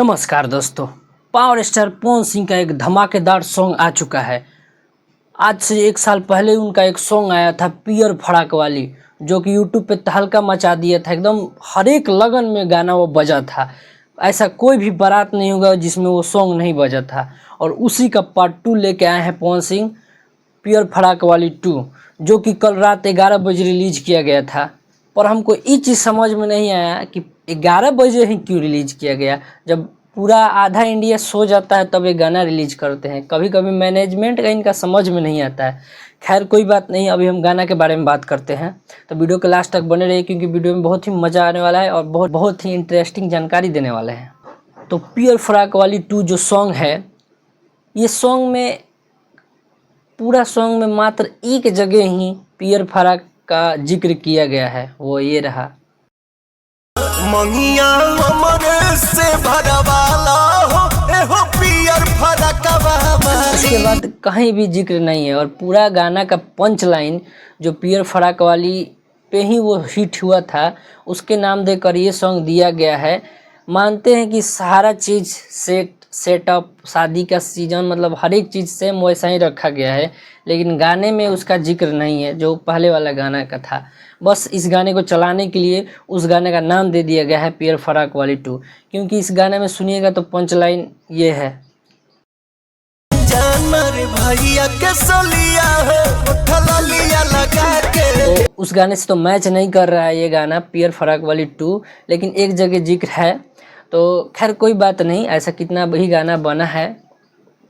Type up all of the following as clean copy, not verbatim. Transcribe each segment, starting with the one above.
नमस्कार दोस्तों, power star Pawan Singh का एक धमाकेदार सॉन्ग आ चुका है। आज से 1 साल पहले उनका एक सॉन्ग आया था पियर फड़ाक वाली, जो कि यूट्यूब पे तहलका मचा दिया था। एकदम हर एक लगन में गाना वो बजा था। ऐसा कोई भी बारात नहीं होगा जिसमें वो सॉन्ग नहीं बजा था। और उसी का पार्ट 2 लेके आए हैं पवन सिंह, पियर फड़ाक वाली 2, जो कि कल रात 11 बजे रिलीज किया गया था। पर हमको ये चीज़ समझ में नहीं आया कि 11 बजे ही क्यों रिलीज किया गया, जब पूरा आधा इंडिया सो जाता है तब ये गाना रिलीज करते हैं। कभी कभी मैनेजमेंट का इनका समझ में नहीं आता है। खैर कोई बात नहीं, अभी हम गाना के बारे में बात करते हैं, तो वीडियो के लास्ट तक बने रहिए क्योंकि वीडियो में बहुत ही मज़ा आने वाला है और बहुत ही इंटरेस्टिंग जानकारी देने वाले हैं। तो पियर फड़ाक वाली 2 जो सॉन्ग है, ये सॉन्ग में पूरा सॉन्ग में मात्र एक जगह ही पियर फड़ाक का जिक्र किया गया है, वो ये रहा। मंगिया हमरे से भरवाला हो एहो पियर फड़कवा। इसके बाद कहीं भी जिक्र नहीं है। और पूरा गाना का पंच लाइन जो पियर फड़ाक वाली पे ही वो हिट हुआ था, उसके नाम देकर ये सॉन्ग दिया गया है। मानते हैं कि सारा चीज़ सेटअप शादी का सीजन मतलब हर एक चीज़ सेम वैसा ही रखा गया है, लेकिन गाने में उसका जिक्र नहीं है जो पहले वाला गाना का था। बस इस गाने को चलाने के लिए उस गाने का नाम दे दिया गया है पियर फड़ाक वाली 2, क्योंकि इस गाने में सुनिएगा तो पंच लाइन ये है। भैया के सोलिया हो लिया लगा के। तो उस गाने से तो मैच नहीं कर रहा है ये गाना पियर फड़ाक वाली 2, लेकिन एक जगह जिक्र है। तो खैर कोई बात नहीं, ऐसा कितना भी गाना बना है,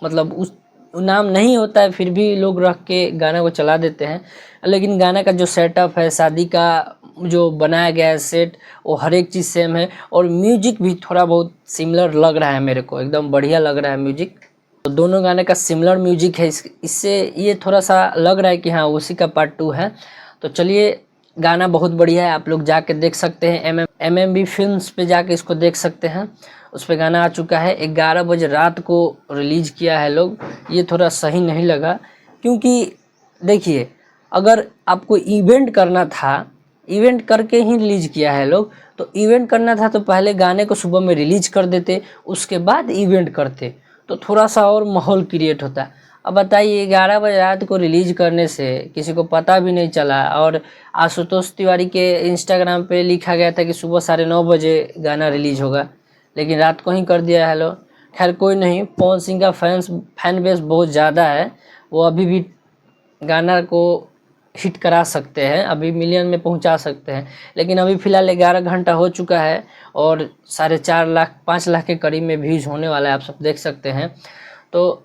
मतलब उस नाम नहीं होता है फिर भी लोग रख के गाना को चला देते हैं। लेकिन गाना का जो सेटअप है, शादी का जो बनाया गया है सेट, वो हर एक चीज़ सेम है। और म्यूजिक भी थोड़ा बहुत सिमिलर लग रहा है मेरे को, एकदम बढ़िया लग रहा है म्यूजिक। तो दोनों गाने का सिमिलर म्यूजिक है, इससे ये थोड़ा सा लग रहा है कि हाँ उसी का पार्ट 2 है। तो चलिए, गाना बहुत बढ़िया है, आप लोग जाके देख सकते हैं। MMB फिल्म्स पे जाके इसको देख सकते हैं, उस पर गाना आ चुका है। 11 बजे रात को रिलीज़ किया है लोग, ये थोड़ा सही नहीं लगा। क्योंकि देखिए, अगर आपको इवेंट करना था, इवेंट करके ही रिलीज़ किया है लोग, तो इवेंट करना था तो पहले गाने को सुबह में रिलीज़ कर देते, उसके बाद इवेंट करते तो थोड़ा सा और माहौल क्रिएट होता। अब बताइए, 11 बजे रात को रिलीज करने से किसी को पता भी नहीं चला। और आशुतोष तिवारी के इंस्टाग्राम पे लिखा गया था कि सुबह 9:30 बजे गाना रिलीज होगा, लेकिन रात को ही कर दिया है लोग। खैर कोई नहीं, पवन सिंह का फैन बेस बहुत ज़्यादा है, वो अभी भी गाना को हिट करा सकते हैं, अभी मिलियन में पहुंचा सकते हैं। लेकिन अभी फ़िलहाल 11 घंटा हो चुका है और 4.5 लाख 5 लाख के करीब में व्यूज़ होने वाला है, आप सब देख सकते हैं। तो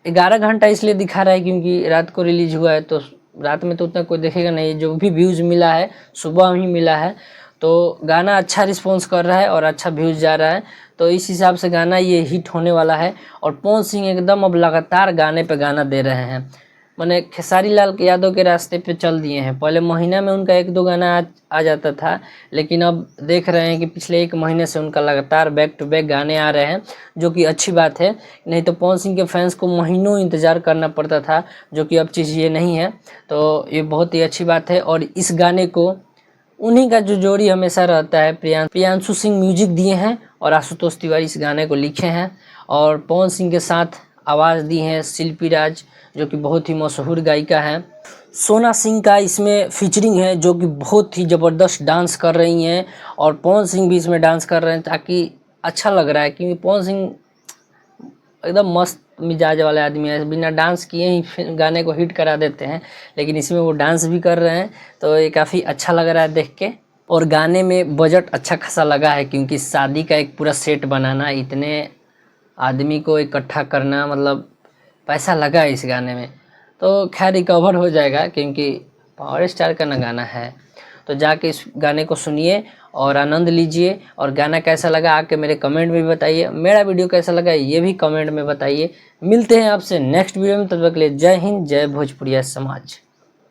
11 घंटा इसलिए दिखा रहा है क्योंकि रात को रिलीज हुआ है, तो रात में तो उतना कोई देखेगा नहीं। जो भी व्यूज़ मिला है सुबह ही मिला है, तो गाना अच्छा रिस्पॉन्स कर रहा है और अच्छा व्यूज़ जा रहा है, तो इस हिसाब से गाना ये हिट होने वाला है। और पवन सिंह एकदम अब लगातार गाने पे गाना दे रहे हैं, मैंने खेसारी लाल यादव के रास्ते पे चल दिए हैं। पहले महीना में उनका 1-2 गाना आ जाता था, लेकिन अब देख रहे हैं कि पिछले 1 महीने से उनका लगातार बैक टू बैक गाने आ रहे हैं, जो कि अच्छी बात है। नहीं तो पवन सिंह के फैंस को महीनों इंतज़ार करना पड़ता था, जो कि अब चीज़ ये नहीं है। तो ये बहुत ही अच्छी बात है। और इस गाने को उन्हीं का जो जोड़ी हमेशा रहता है, प्रियांशु सिंह म्यूजिक दिए हैं और आशुतोष तिवारी इस गाने को लिखे हैं। और पवन सिंह के साथ आवाज़ दी है शिल्पी राज, जो कि बहुत ही मशहूर गायिका हैं। सोना सिंह का इसमें फीचरिंग है, जो कि बहुत ही ज़बरदस्त डांस कर रही हैं। और पवन सिंह भी इसमें डांस कर रहे हैं, ताकि अच्छा लग रहा है, क्योंकि पवन सिंह एकदम मस्त मिजाज वाले आदमी है, बिना डांस किए ही गाने को हिट करा देते हैं। लेकिन इसमें वो डांस भी कर रहे हैं, तो ये काफ़ी अच्छा लग रहा है देख के। और गाने में बजट अच्छा खासा लगा है, क्योंकि शादी का एक पूरा सेट बनाना, इतने आदमी को इकट्ठा करना, मतलब पैसा लगा है इस गाने में। तो खैर रिकवर हो जाएगा, क्योंकि पावर स्टार का ना गाना है। तो जाके इस गाने को सुनिए और आनंद लीजिए। और गाना कैसा लगा आके मेरे कमेंट में भी बताइए, मेरा वीडियो कैसा लगा ये भी कमेंट में बताइए। मिलते हैं आपसे नेक्स्ट वीडियो में, तब तक के लिए जय हिंद, जय भोजपुरिया समाज।